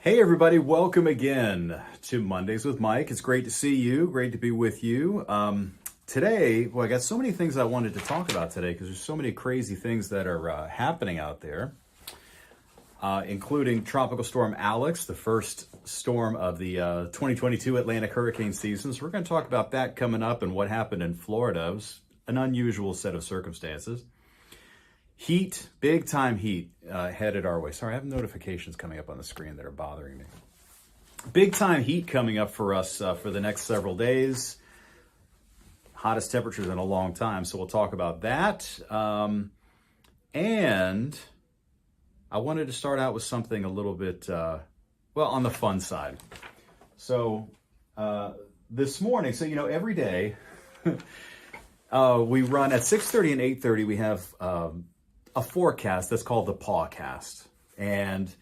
Hey everybody, welcome again to Mondays with Mike. It's great to see you, great to be with you. Today, I got so many things I wanted to talk about today because there's so many crazy things that are happening out there, including Tropical Storm Alex, the first storm of the 2022 Atlantic hurricane season. So we're going to talk about that coming up and what happened in Florida. It was an unusual set of circumstances. Heat, big time heat headed our way. Sorry, I have notifications coming up on the screen that are bothering me. Big time heat coming up for us for the next several days. Hottest temperatures in a long time, so we'll talk about that. And I wanted to start out with something a little bit, on the fun side. So this morning, every day we run at 6:30 and 8:30, we have a forecast that's called the Pawcast. And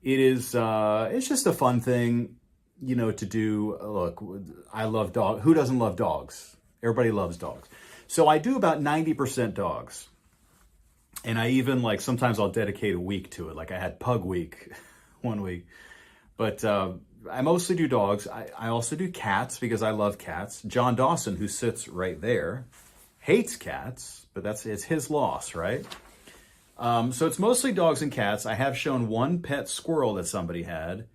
it is, it's just a fun thing, to do. Look, I love dogs. Who doesn't love dogs? Everybody loves dogs. So I do about 90% dogs. And I even sometimes I'll dedicate a week to it. Like I had Pug Week one week. But I mostly do dogs. I also do cats because I love cats. John Dawson, who sits right there, hates cats, but it's his loss, right? So it's mostly dogs and cats. I have shown one pet squirrel that somebody had,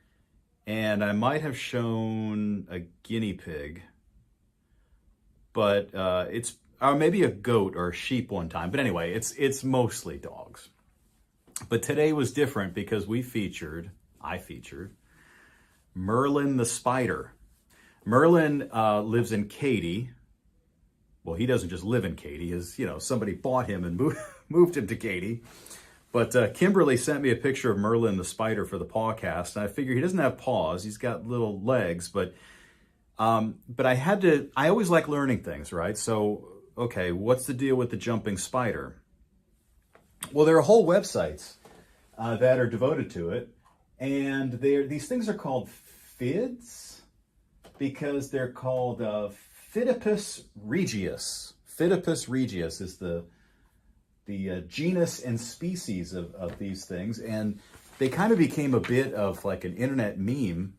and I might have shown a guinea pig, but or maybe a goat or a sheep one time. But anyway, it's mostly dogs. But today was different because I featured Merlin the spider. Merlin lives in Katy. Well, he doesn't just live in Katy. Somebody bought him and moved him to Katy. But Kimberly sent me a picture of Merlin the spider for the Pawcast, and I figure he doesn't have paws. He's got little legs, but I always like learning things, right? So, okay, what's the deal with the jumping spider? Well, there are whole websites that are devoted to it, and these things are called FIDs because they're called Phidippus regius. Phidippus regius is the genus and species of these things, and they kind of became a bit of like an internet meme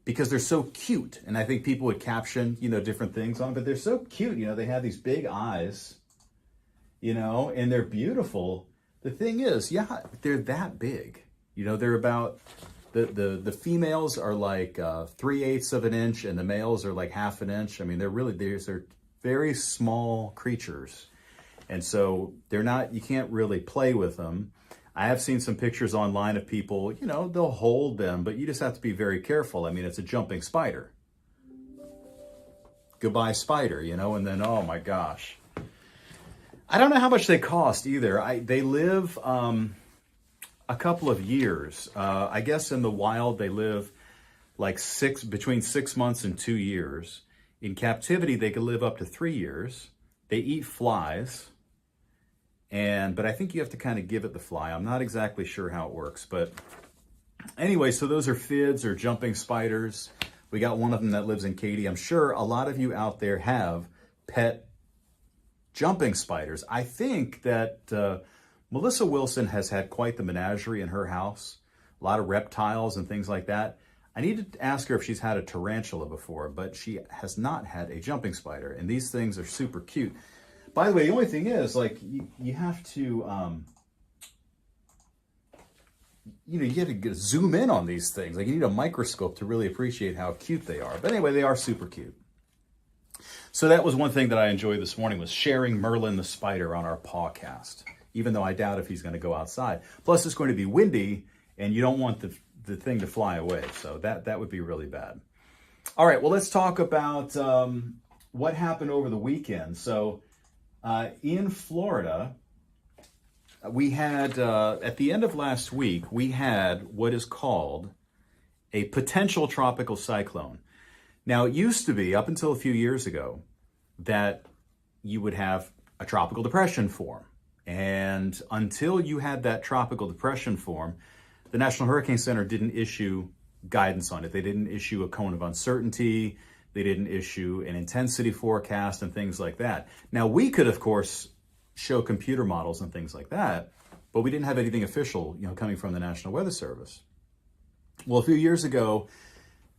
because they're so cute. And I think people would caption, different things on, but they're so cute. They have these big eyes, and they're beautiful. The thing is, they're that big. They're about the females are like 3/8 of an inch, and the males are like 1/2 inch. I mean, they're very small creatures. And so you can't really play with them. I have seen some pictures online of people, they'll hold them, but you just have to be very careful. I mean, it's a jumping spider. Goodbye spider, and then, oh my gosh. I don't know how much they cost either. They live a couple of years. I guess in the wild, they live between 6 months and 2 years. In captivity, they could live up to 3 years. They eat flies. But I think you have to kind of give it the fly. I'm not exactly sure how it works. But anyway, so those are FIDs or jumping spiders. We got one of them that lives in Katy. I'm sure a lot of you out there have pet jumping spiders. I think that Melissa Wilson has had quite the menagerie in her house. A lot of reptiles and things like that. I need to ask her if she's had a tarantula before, but she has not had a jumping spider. And these things are super cute. By the way, the only thing is, you have to, you have to zoom in on these things. You need a microscope to really appreciate how cute they are. But anyway, they are super cute. So that was one thing that I enjoyed this morning, was sharing Merlin the spider on our Pawcast, even though I doubt if he's going to go outside. Plus, it's going to be windy, and you don't want the thing to fly away. So that would be really bad. All right, well, let's talk about what happened over the weekend. So in Florida, we had, at the end of last week, we had what is called a potential tropical cyclone. Now, it used to be, up until a few years ago, that you would have a tropical depression form. And until you had that tropical depression form, the National Hurricane Center didn't issue guidance on it. They didn't issue a cone of uncertainty. They didn't issue an intensity forecast and things like that. Now, we could, of course, show computer models and things like that, but we didn't have anything official, coming from the National Weather Service. Well, a few years ago,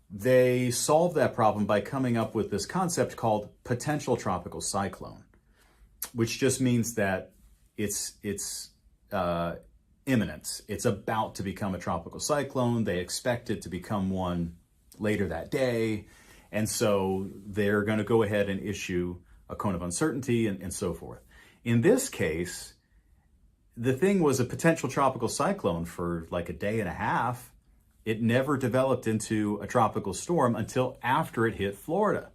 they solved that problem by coming up with this concept called potential tropical cyclone, which just means that it's imminent. It's about to become a tropical cyclone. They expect it to become one later that day. And so they're going to go ahead and issue a cone of uncertainty and so forth. In this case, the thing was a potential tropical cyclone for like a day and a half. It never developed into a tropical storm until after it hit Florida.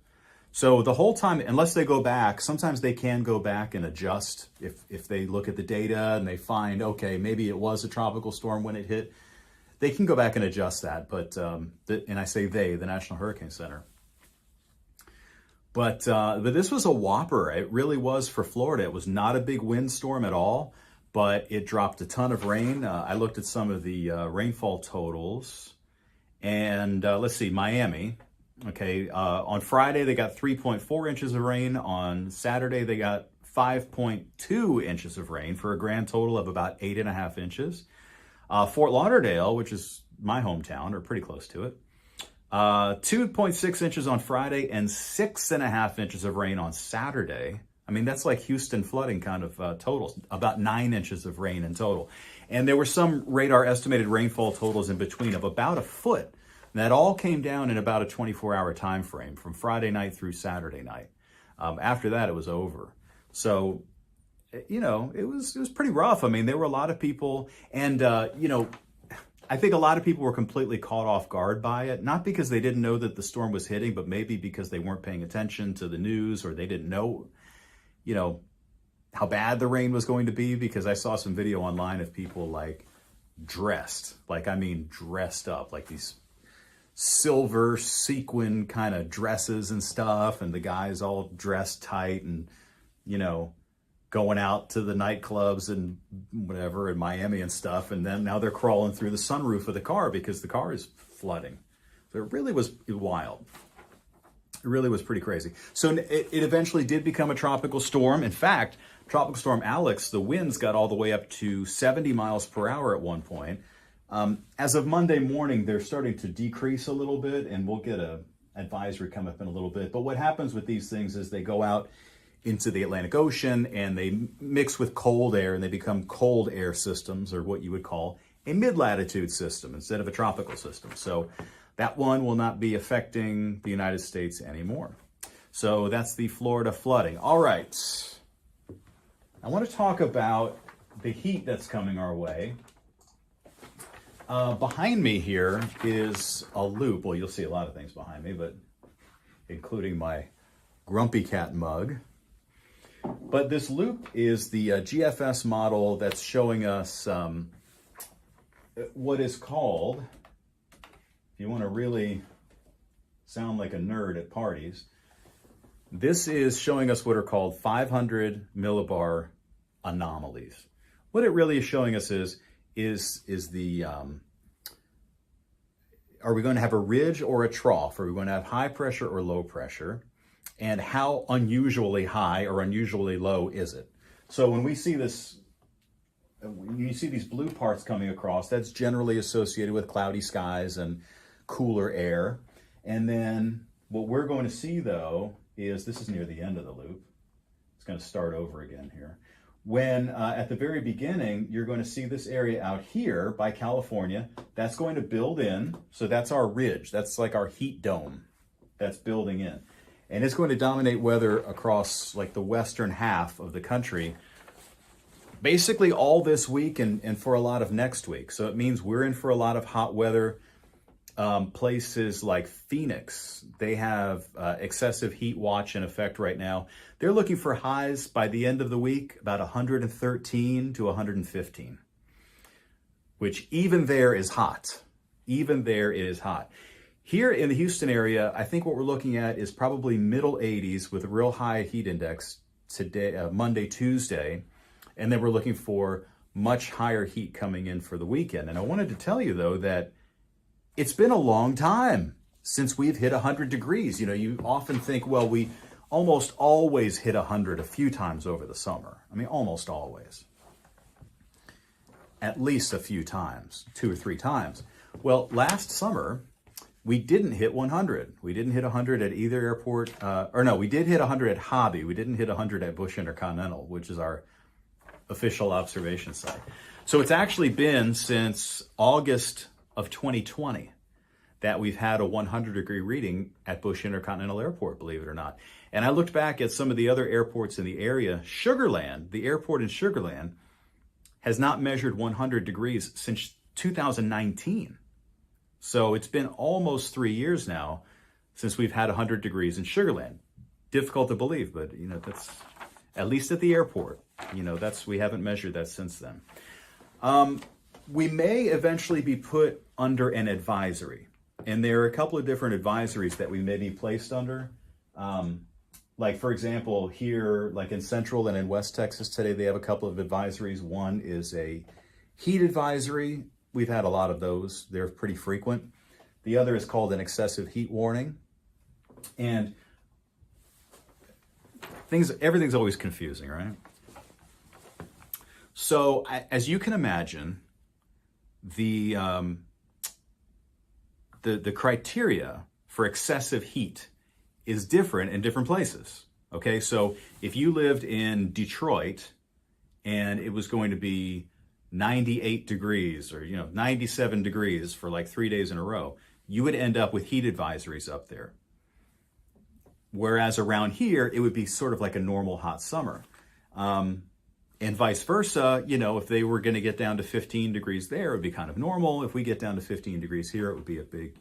So the whole time, unless they go back, sometimes they can go back and adjust if they look at the data and they find, okay, maybe it was a tropical storm when it hit. They can go back and adjust that. But, and I say they, the National Hurricane Center. But this was a whopper. It really was for Florida. It was not a big windstorm at all, but it dropped a ton of rain. I looked at some of the rainfall totals, and let's see, Miami. Okay, on Friday they got 3.4 inches of rain. On Saturday they got 5.2 inches of rain for a grand total of about 8.5 inches. Fort Lauderdale, which is my hometown, or pretty close to it, 2.6 inches on Friday and 6.5 inches of rain on Saturday. I mean, that's like Houston flooding kind of totals, about 9 inches of rain in total. And there were some radar estimated rainfall totals in between of about a foot. And that all came down in about a 24-hour time frame from Friday night through Saturday night. After that, it was over. So, you know, it was pretty rough. I mean, there were a lot of people, and, you know, I think a lot of people were completely caught off guard by it, not because they didn't know that the storm was hitting, but maybe because they weren't paying attention to the news, or they didn't know, you know, how bad the rain was going to be, because I saw some video online of people like dressed, like, I mean, dressed up, like these silver sequin kind of dresses and stuff, and the guys all dressed tight and, you know, going out to the nightclubs and whatever in Miami and stuff, and then now they're crawling through the sunroof of the car because the car is flooding. So it really was wild. It really was pretty crazy. So it eventually did become a tropical storm. In fact, Tropical Storm Alex, the winds got all the way up to 70 miles per hour at one point. As of Monday morning, they're starting to decrease a little bit, and we'll get an advisory come up in a little bit. But what happens with these things is they go out into the Atlantic Ocean and they mix with cold air, and they become cold air systems, or what you would call a mid-latitude system instead of a tropical system. So that one will not be affecting the United States anymore. So that's the Florida flooding. All right. I want to talk about the heat that's coming our way. Behind me here is a loop. Well, you'll see a lot of things behind me, but including my Grumpy Cat mug. But this loop is the GFS model that's showing us what is called, if you want to really sound like a nerd at parties, this is showing us what are called 500 millibar anomalies. What it really is showing us is the, are we going to have a ridge or a trough? Are we going to have high pressure or low pressure? And how unusually high or unusually low is it? So when we see this, when you see these blue parts coming across, that's generally associated with cloudy skies and cooler air. And then what we're going to see, though, is this is near the end of the loop. It's going to start over again here. When at the very beginning, you're going to see this area out here by California. That's going to build in. So that's our ridge. That's like our heat dome that's building in. And it's going to dominate weather across like the western half of the country, basically all this week and for a lot of next week. So it means we're in for a lot of hot weather. Places like Phoenix, they have excessive heat watch in effect right now. They're looking for highs by the end of the week, about 113 to 115, which even there is hot. Even there it is hot. Here in the Houston area, I think what we're looking at is probably middle 80s with a real high heat index today, Monday, Tuesday. And then we're looking for much higher heat coming in for the weekend. And I wanted to tell you, though, that it's been a long time since we've hit 100 degrees. You know, you often think, well, we almost always hit 100 a few times over the summer. I mean, almost always. At least a few times, 2 or 3 times. Well, last summer, we didn't hit 100. We didn't hit 100 at either airport, or no, we did hit 100 at Hobby. We didn't hit 100 at Bush Intercontinental, which is our official observation site. So it's actually been since August of 2020 that we've had a 100-degree reading at Bush Intercontinental Airport, believe it or not. And I looked back at some of the other airports in the area. Sugar Land, the airport in Sugar Land, has not measured 100 degrees since 2019. So it's been almost 3 years now since we've had 100 degrees in Sugar Land. Difficult to believe, but that's at least at the airport. We haven't measured that since then. We may eventually be put under an advisory, and there are a couple of different advisories that we may be placed under. Like, for example, here, like in Central and in West Texas today, they have a couple of advisories. One is a heat advisory. We've had a lot of those. They're pretty frequent. The other is called an excessive heat warning. And everything's always confusing, right? So as you can imagine, the criteria for excessive heat is different in different places. Okay, so if you lived in Detroit and it was going to be 98 degrees or 97 degrees for like 3 days in a row, you would end up with heat advisories up there. Whereas around here, it would be sort of like a normal hot summer. And vice versa, if they were going to get down to 15 degrees there, it would be kind of normal. If we get down to 15 degrees here, it would be a big,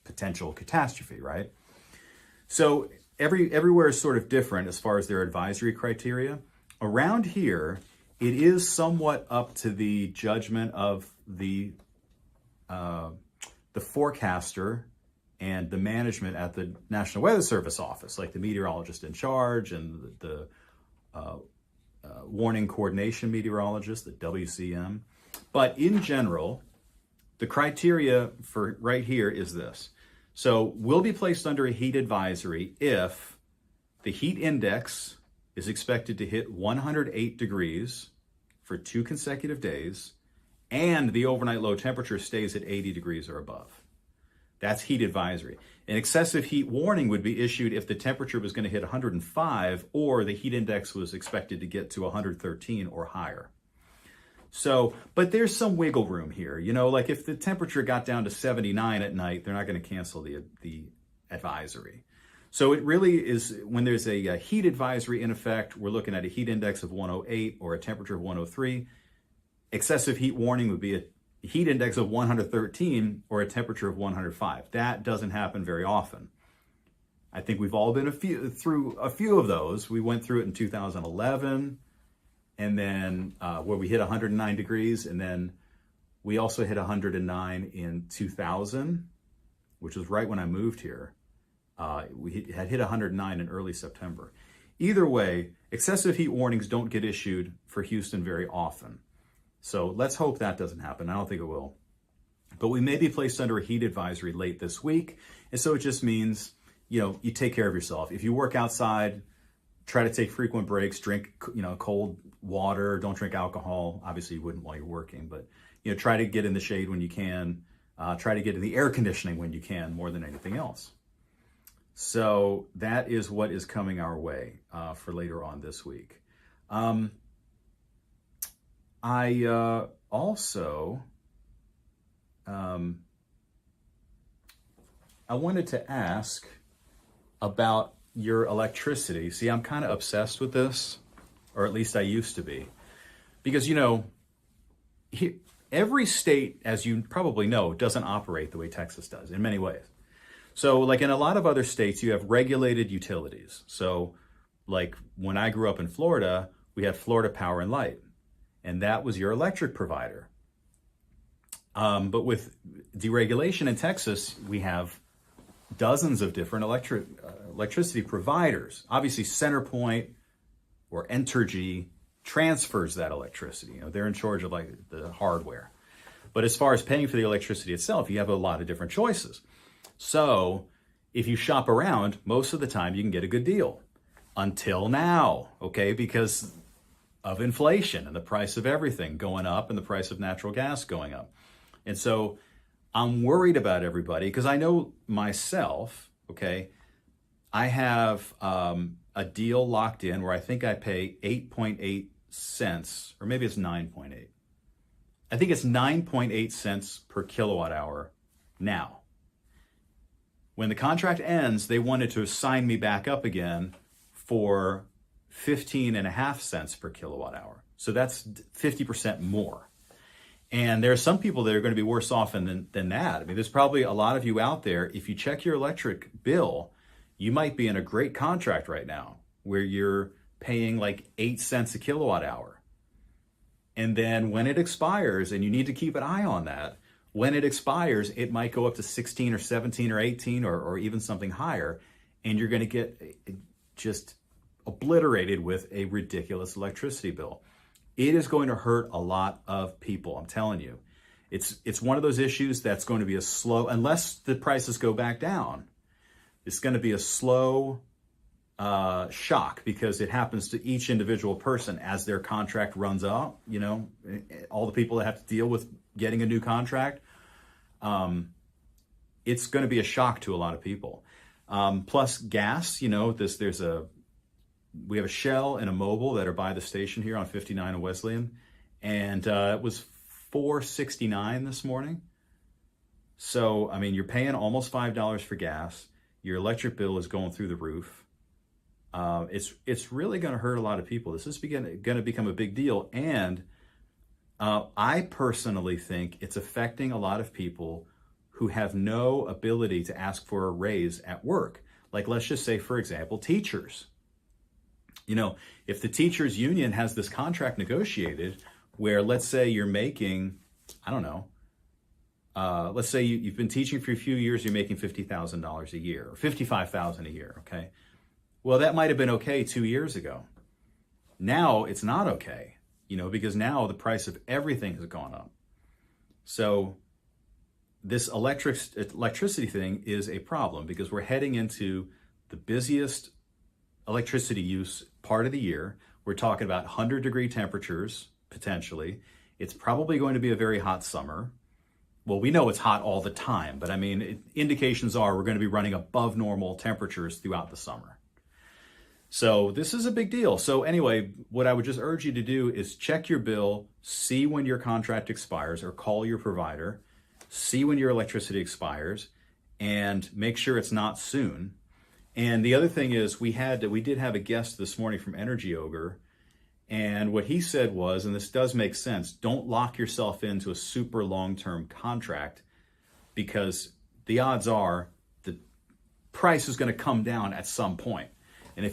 potential catastrophe, right? So everywhere is sort of different as far as their advisory criteria. Around here, it is somewhat up to the judgment of the forecaster and the management at the National Weather Service office, like the meteorologist in charge and the warning coordination meteorologist, the WCM. But in general, the criteria for right here is this. So we'll be placed under a heat advisory if the heat index is expected to hit 108 degrees for 2 consecutive days, and the overnight low temperature stays at 80 degrees or above. That's heat advisory. An excessive heat warning would be issued if the temperature was going to hit 105 or the heat index was expected to get to 113 or higher. So, but there's some wiggle room here. Like if the temperature got down to 79 at night, they're not going to cancel the advisory. So it really is, when there's a heat advisory in effect, we're looking at a heat index of 108 or a temperature of 103. Excessive heat warning would be a heat index of 113 or a temperature of 105. That doesn't happen very often. I think we've all been through a few of those. We went through it in 2011, and then where we hit 109 degrees, and then we also hit 109 in 2000, which was right when I moved here. We had hit 109 in early September. Either way, excessive heat warnings don't get issued for Houston very often. So let's hope that doesn't happen. I don't think it will. But we may be placed under a heat advisory late this week. And so it just means, you take care of yourself. If you work outside, try to take frequent breaks, drink, cold water, don't drink alcohol. Obviously you wouldn't while you're working, but, try to get in the shade when you can. Try to get in the air conditioning when you can, more than anything else. So that is what is coming our way for later on this week. I also, I wanted to ask about your electricity. See, I'm kind of obsessed with this, or at least I used to be, because, every state, as you probably know, doesn't operate the way Texas does in many ways. So like in a lot of other states, you have regulated utilities. So like when I grew up in Florida, we had Florida Power and Light, and that was your electric provider. But with deregulation in Texas, we have dozens of different electricity providers. Obviously, CenterPoint or Entergy transfers that electricity. They're in charge of like the hardware. But as far as paying for the electricity itself, you have a lot of different choices. So if you shop around, most of the time you can get a good deal. Until now, okay, because of inflation and the price of everything going up and the price of natural gas going up. And so I'm worried about everybody because I know myself, okay, I have a deal locked in where I think I pay 8.8 cents, or maybe it's 9.8. I think it's 9.8 cents per kilowatt hour now. When the contract ends, they wanted to sign me back up again for 15.5 cents per kilowatt hour. So that's 50% more. And there are some people that are going to be worse off than that. I mean, there's probably a lot of you out there. If you check your electric bill, you might be in a great contract right now where you're paying like 8 cents a kilowatt hour. And then when it expires, and you need to keep an eye on that, when it expires, it might go up to 16 or 17 or 18 or even something higher. And you're going to get just obliterated with a ridiculous electricity bill. It is going to hurt a lot of people, I'm telling you. It's one of those issues that's going to be a slow, unless the prices go back down, it's going to be a slow shock because it happens to each individual person as their contract runs out. You know, all the people that have to deal with getting a new contract, it's going to be a shock to a lot of people. Plus gas, you know, we have a Shell and a Mobil that are by the station here on 59 and Wesleyan, and it was $4.69 this morning. So, I mean, you're paying almost $5 for gas. Your electric bill is going through the roof. It's really going to hurt a lot of people. This is going to become a big deal, and I personally think it's affecting a lot of people who have no ability to ask for a raise at work. Like, let's just say, for example, teachers. You know, if the teachers union has this contract negotiated where, let's say you're making, I don't know, let's say you've been teaching for a few years, you're making $50,000 a year or $55,000 a year, okay? Well, that might have been okay 2 years ago. Now it's not okay, you know, because now the price of everything has gone up. So this electricity thing is a problem because we're heading into the busiest electricity use part of the year. We're talking about 100-degree temperatures, potentially. It's probably going to be a very hot summer. Well, we know it's hot all the time, but I mean, indications are we're going to be running above normal temperatures throughout the summer. So this is a big deal. So anyway, what I would just urge you to do is check your bill, see when your contract expires, or call your provider, see when your electricity expires, and make sure it's not soon. And the other thing is we did have a guest this morning from Energy Ogre, and what he said was, and this does make sense, don't lock yourself into a super long-term contract because the odds are the price is going to come down at some point. And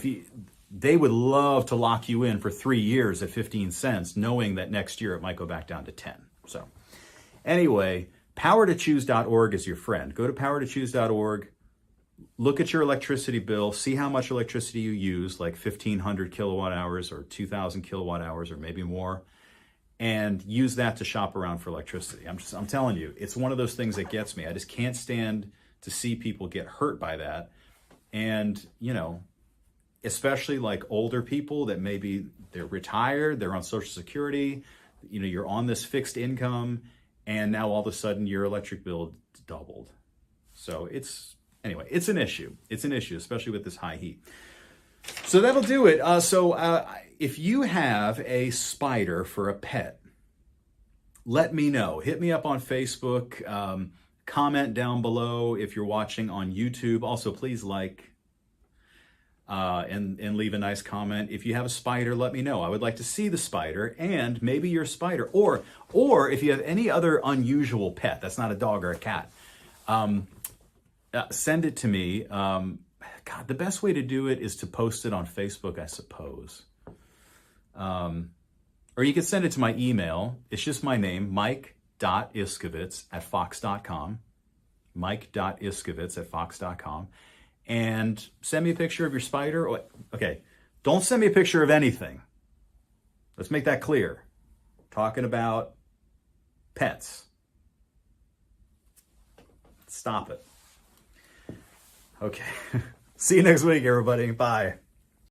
they would love to lock you in for 3 years at 15 cents, knowing that next year it might go back down to 10. So anyway, powertochoose.org is your friend. Go to powertochoose.org. Look at your electricity bill, see how much electricity you use, like 1,500 kilowatt hours or 2,000 kilowatt hours or maybe more, and use that to shop around for electricity. I'm telling you, it's one of those things that gets me. I just can't stand to see people get hurt by that. And, you know, especially like older people that maybe they're retired, they're on Social Security, you know, you're on this fixed income, and now all of a sudden your electric bill doubled. So anyway, it's an issue. It's an issue, especially with this high heat. So that'll do it. If you have a spider for a pet, let me know. Hit me up on Facebook. Comment down below if you're watching on YouTube. Also, please like and leave a nice comment. If you have a spider, let me know. I would like to see the spider and maybe your spider. Or if you have any other unusual pet, that's not a dog or a cat, send it to me. God, the best way to do it is to post it on Facebook, I suppose. Or you can send it to my email. It's just my name, mike.iskovitz@fox.com. mike.iskovitz@fox.com. And send me a picture of your spider. Okay, don't send me a picture of anything. Let's make that clear. Talking about pets. Stop it. Okay. See you next week, everybody. Bye.